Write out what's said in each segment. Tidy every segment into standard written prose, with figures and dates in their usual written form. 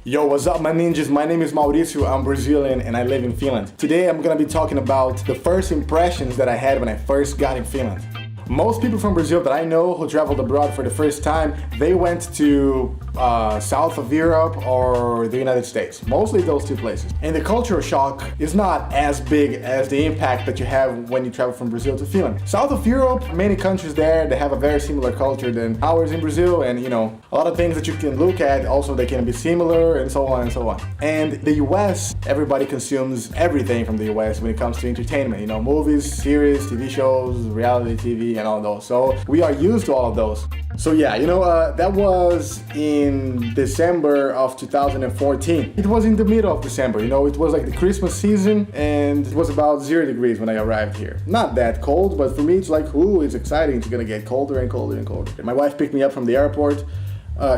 Yo, what's up my ninjas? My name is Mauricio, I'm Brazilian and I live in Finland. Today I'm gonna be talking about the first impressions that I had when I first got in Finland. Most people from Brazil that I know who traveled abroad for the first time, they went to south of Europe or the United States. Mostly those two places. And the cultural shock is not as big as the impact that you have when you travel from Brazil to Finland. South of Europe, many countries there, they have a very similar culture than ours in Brazil, and you know, a lot of things that you can look at, also they can be similar and so on and so on. And the US, everybody consumes everything from the US when it comes to entertainment, you know, movies, series, TV shows, reality TV, and all those. So we are used to all of those. So yeah, you know, that was in December of 2014. It was in the middle of December, you know, it was like the Christmas season and it was about 0 degrees when I arrived here. Not that cold, but for me it's like, ooh, it's exciting. It's gonna get colder and colder and colder. My wife picked me up from the airport.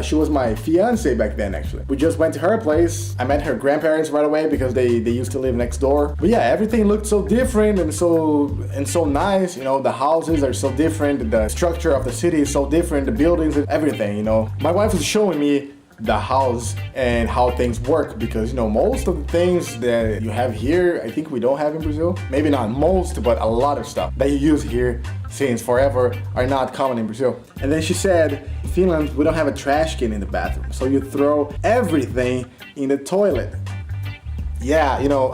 She was my fiance back then, actually. We just went to her place. I met her grandparents right away because they used to live next door. But yeah, everything looked so different and so nice. You know, the houses are so different. The structure of the city is so different. The buildings and everything, you know. My wife was showing me the house and how things work because, you know, most of the things that you have here, I think we don't have in Brazil. Maybe not most, but a lot of stuff that you use here since forever are not common in Brazil. And then she said, in Finland, we don't have a trash can in the bathroom. So you throw everything in the toilet. Yeah, you know,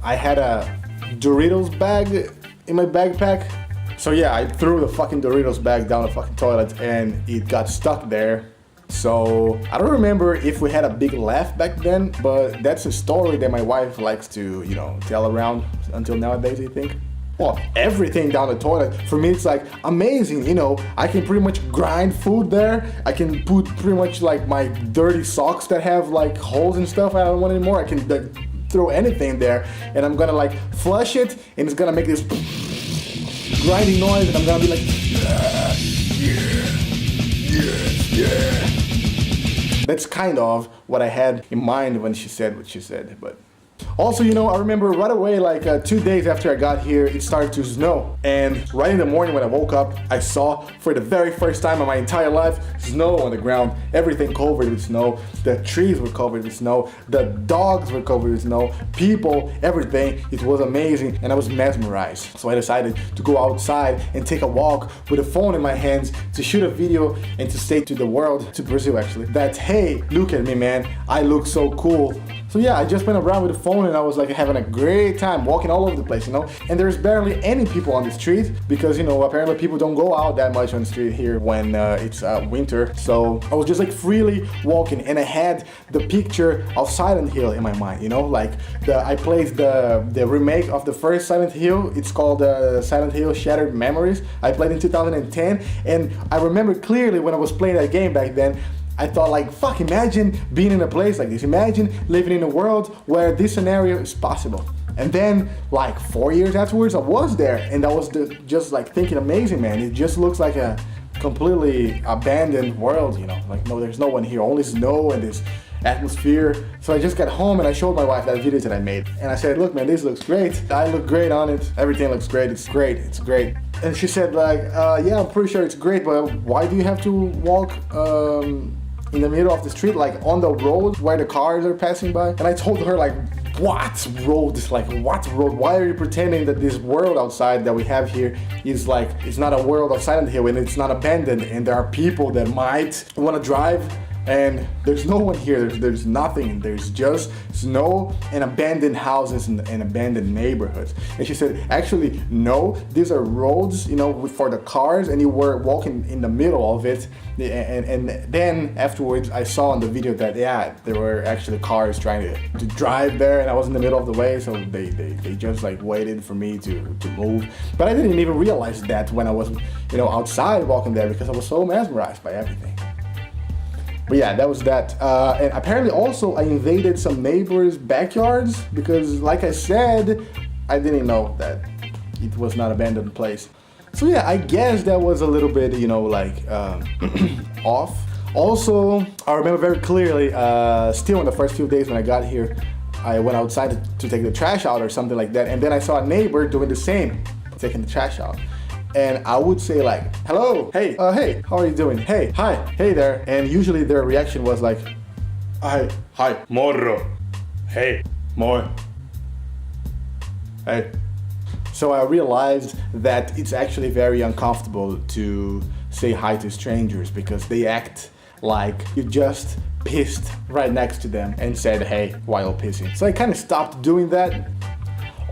I had a Doritos bag in my backpack. So yeah, I threw the fucking Doritos bag down the fucking toilet and it got stuck there. So I don't remember if we had a big laugh back then, but that's a story that my wife likes to, you know, tell around until nowadays, I think. Well, everything down the toilet, for me it's like amazing, you know, I can pretty much grind food there. I can put pretty much like my dirty socks that have like holes and stuff I don't want anymore. I can throw anything there and I'm gonna like flush it and it's gonna make this grinding noise and I'm gonna be like, yeah. That's kind of what I had in mind when she said what she said, but also, you know, I remember right away, like 2 days after I got here, it started to snow. And right in the morning when I woke up, I saw for the very first time in my entire life, snow on the ground. Everything covered with snow. The trees were covered with snow. The dogs were covered with snow. People, everything. It was amazing and I was mesmerized. So I decided to go outside and take a walk with a phone in my hands to shoot a video and to say to the world, to Brazil actually, that hey, look at me man, I look so cool. So yeah, I just went around with the phone and I was like having a great time walking all over the place, you know. And there's barely any people on the street because, you know, apparently people don't go out that much on the street here when it's winter. So I was just like freely walking and I had the picture of Silent Hill in my mind, you know, like I played the remake of the first Silent Hill. It's called Silent Hill Shattered Memories. I played in 2010 and I remember clearly when I was playing that game back then, I thought like, fuck, imagine being in a place like this. Imagine living in a world where this scenario is possible. And then like 4 years afterwards, I was there and I was just like thinking amazing, man. It just looks like a completely abandoned world, you know, like no, there's no one here, only snow and this atmosphere. So I just got home and I showed my wife that video that I made. And I said, look man, this looks great. I look great on it. Everything looks great. It's great. It's great. And she said like, yeah, I'm pretty sure it's great, but why do you have to walk in the middle of the street, like on the road where the cars are passing by? And I told her like, what road? Like what road? Why are you pretending that this world outside that we have here is like, it's not a world of Silent Hill and it's not abandoned and there are people that might want to drive and there's no one here, there's nothing, there's just snow and abandoned houses and abandoned neighborhoods. And she said, actually, no, these are roads, you know, for the cars and you were walking in the middle of it. And then afterwards I saw on the video that, yeah, there were actually cars trying to drive there and I was in the middle of the way, so they just like waited for me to move. But I didn't even realize that when I was, you know, outside walking there because I was so mesmerized by everything. But yeah, that was that. And apparently also I invaded some neighbors' backyards because like I said, I didn't know that it was not an abandoned place. So yeah, I guess that was a little bit, you know, like off. Also, I remember very clearly, still in the first few days when I got here, I went outside to take the trash out or something like that. And then I saw a neighbor doing the same, taking the trash out. and I would say like, hello, hey, hey, how are you doing? Hey, hi, hey there. And usually their reaction was like, Hi, morro. Hey, more. Hey. So I realized that it's actually very uncomfortable to say hi to strangers because they act like you just pissed right next to them and said hey while pissing. So I kind of stopped doing that.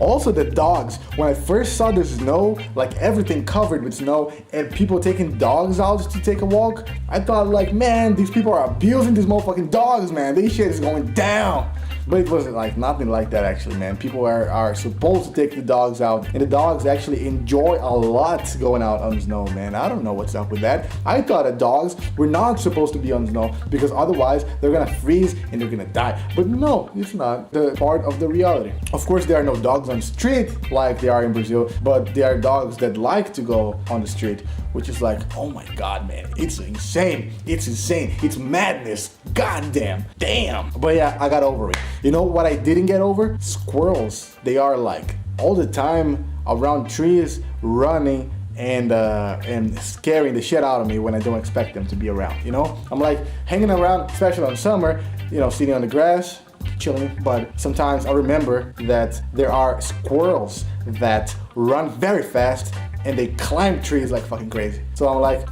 Also the dogs, when I first saw the snow, like everything covered with snow and people taking dogs out to take a walk, I thought like, man, these people are abusing these motherfucking dogs, man. This shit is going down. But it wasn't like nothing like that actually, man. People are supposed to take the dogs out and the dogs actually enjoy a lot going out on snow, man. I don't know what's up with that. I thought that dogs were not supposed to be on snow because otherwise they're gonna freeze and they're gonna die. But no, it's not the part of the reality. Of course, there are no dogs on the street like they are in Brazil, but there are dogs that like to go on the street, which is like, oh my God, man, it's insane. It's insane. It's madness. Goddamn. Damn. But yeah, I got over it. You know what I didn't get over? Squirrels. They are like all the time around trees, running and scaring the shit out of me when I don't expect them to be around. You know, I'm like hanging around, especially on summer, you know, sitting on the grass, chilling. But sometimes I remember that there are squirrels that run very fast and they climb trees like fucking crazy. So I'm like,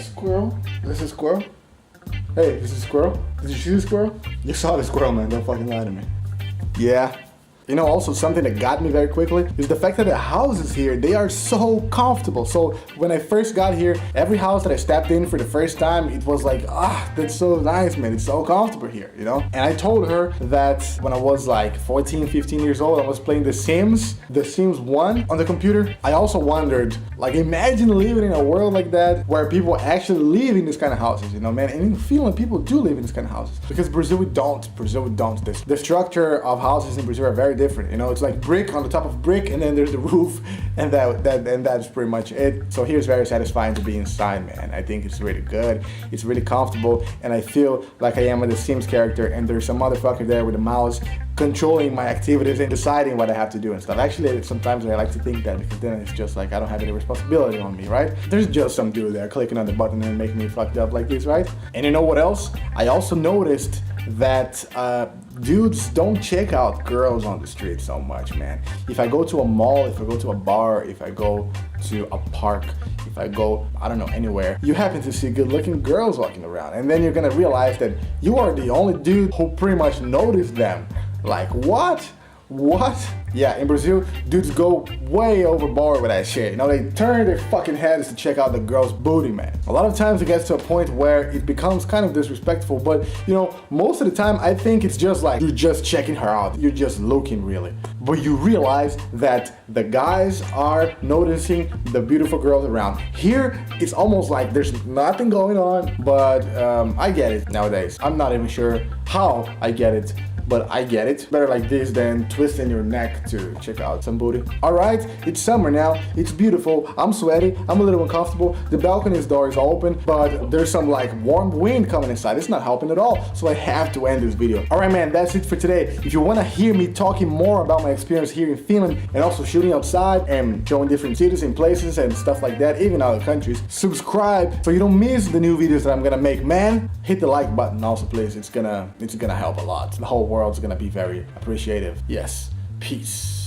squirrel? This is a squirrel? Hey, this is a squirrel? Did you see the squirrel? You saw the squirrel, man. Don't fucking lie to me. Yeah. You know, also something that got me very quickly is the fact that the houses here, they are so comfortable. So when I first got here, every house that I stepped in for the first time, it was like, that's so nice, man. It's so comfortable here, you know? And I told her that when I was like 14, 15 years old, I was playing The Sims 1 on the computer. I also wondered, like, imagine living in a world like that where people actually live in this kind of houses, you know, man? And in Finland, people do live in this kind of houses. Because Brazil, we don't. The structure of houses in Brazil are very different, you know. It's like brick on the top of brick, and then there's the roof, and that's pretty much it. So here's very satisfying to be inside, man. I think it's really good. It's really comfortable, and I feel like I am a The Sims character, and there's some motherfucker there with a mouse controlling my activities and deciding what I have to do and stuff. Actually, sometimes I like to think that because then it's just like I don't have any responsibility on me, right? There's just some dude there clicking on the button and making me fucked up like this, right? And you know what else? I also noticed that dudes don't check out girls on the street so much, man. If I go to a mall, if I go to a bar, if I go to a park, if I go, I don't know, anywhere, you happen to see good-looking girls walking around, and then you're gonna realize that you are the only dude who pretty much noticed them. Like, what? Yeah, in Brazil, dudes go way overboard with that shit. You know, they turn their fucking heads to check out the girl's booty, man. A lot of times it gets to a point where it becomes kind of disrespectful, but you know, most of the time I think it's just like, you're just checking her out. You're just looking, really. But you realize that the guys are noticing the beautiful girls around. Here, it's almost like there's nothing going on, but I get it nowadays. I'm not even sure how I get it, but I get it. Better like this than twisting your neck to check out some booty. Alright, it's summer now, it's beautiful, I'm sweaty, I'm a little uncomfortable, the balcony's door is open, but there's some like warm wind coming inside, it's not helping at all, so I have to end this video. Alright man, that's it for today. If you wanna hear me talking more about my experience here in Finland and also shooting outside and showing different cities and places and stuff like that, even other countries, subscribe so you don't miss the new videos that I'm gonna make, man. Hit the like button also, please, it's gonna help a lot. The whole world's gonna be very appreciative. Yes, peace.